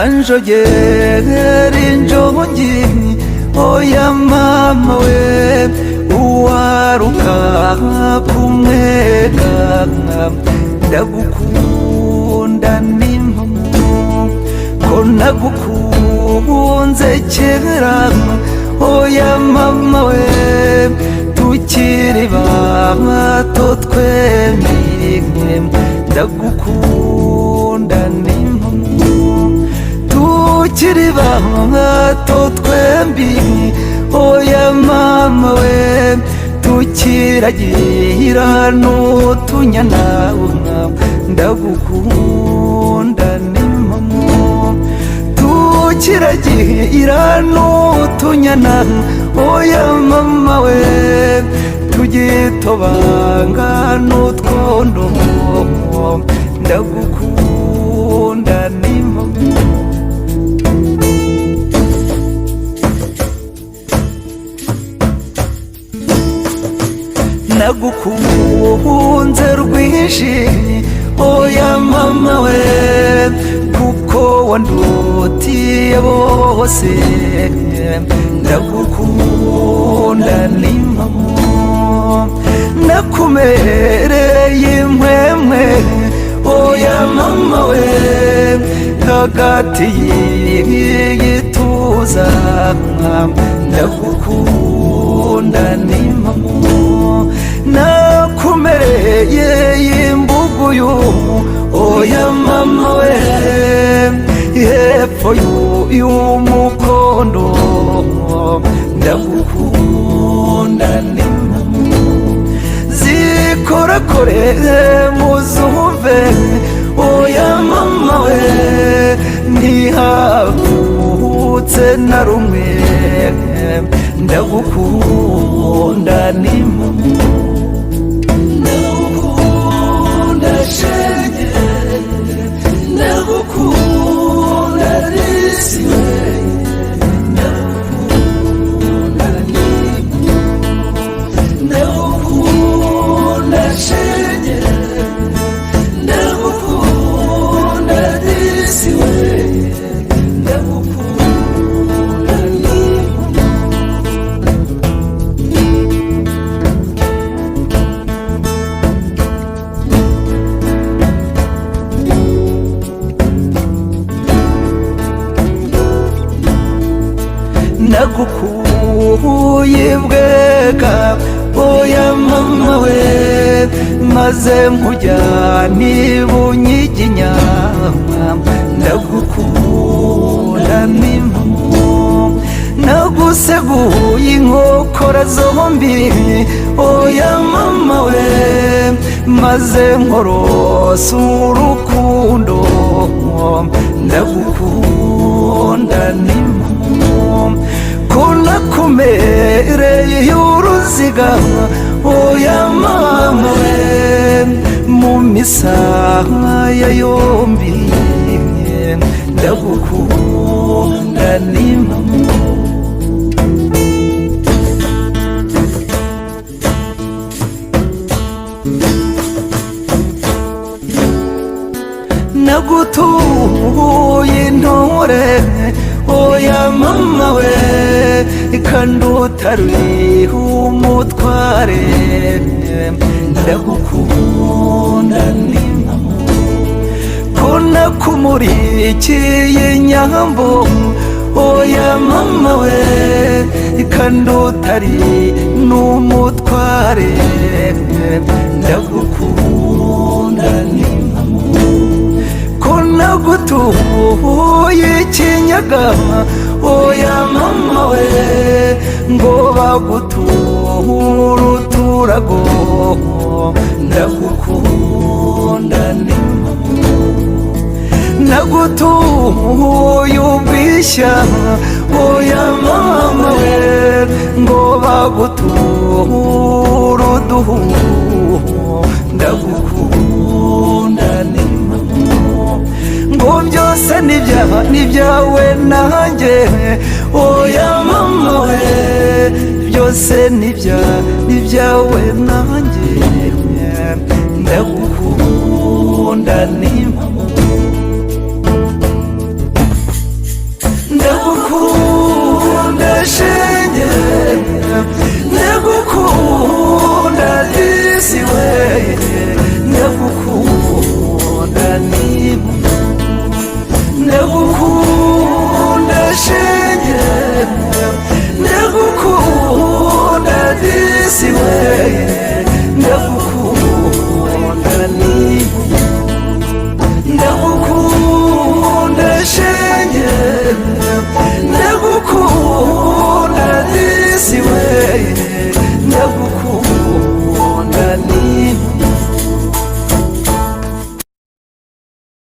kanjogera injongi oya mama we uwaruka kumwega ndagukunda n'impamo ko nagukunze kera oya mama we tukiri bato twemye ndagukunda n'impamo tukiri bato twembi oya mama we tukiragira n'utunyana ndagukunda n'impamo tukiragira n'utunyana oya mama we tugitobanga n'utwondo ndagukunda n'impamo nagukunze rwinshi oya mama we kuko wandutiye bose ndagukunda n'impamo nakumereye impwemwe oya mama we hagati y'igituza ndagukunda n'impamo nakumereye imbuguyu oya mama we hepfo y'umukondo ndagukunda n'impamo zikorakore muzumve oya mama we ntihavutse na rumwe ndagukunda n'impamo ndagukunda shenge ndagukunda risiwe ndagukunda n'impamo ndagukunda shenge ndagukunda risiwe ndagukunda n'impamo nagukuye bwega oya mama we maze nkujyana ibunyiginya ndagukunda n'impamo naguseguye inkokora zombi oya mama we maze nkorosa urukundo ndagukunda n'impamo ko nakumereye uruziga oya mama we mu misaya yombi ndagukunda n'impamo nagutuye intore oya mama we kandi utariho umutware ndagukunda n'impamo ko nakumurikiye nyambo oya mama we kandi utari n'umutware ndagukunda n'impamo ko nagutuye ikinyaga oya mama we ngo baguture uturago ndagukunda n'impamo nagutuye ubwishya oya mama we ngo baguture uduhu ndagukunda n'impamo ngo byose nibyawe nanjye oya mama we byose nibyawe nanjye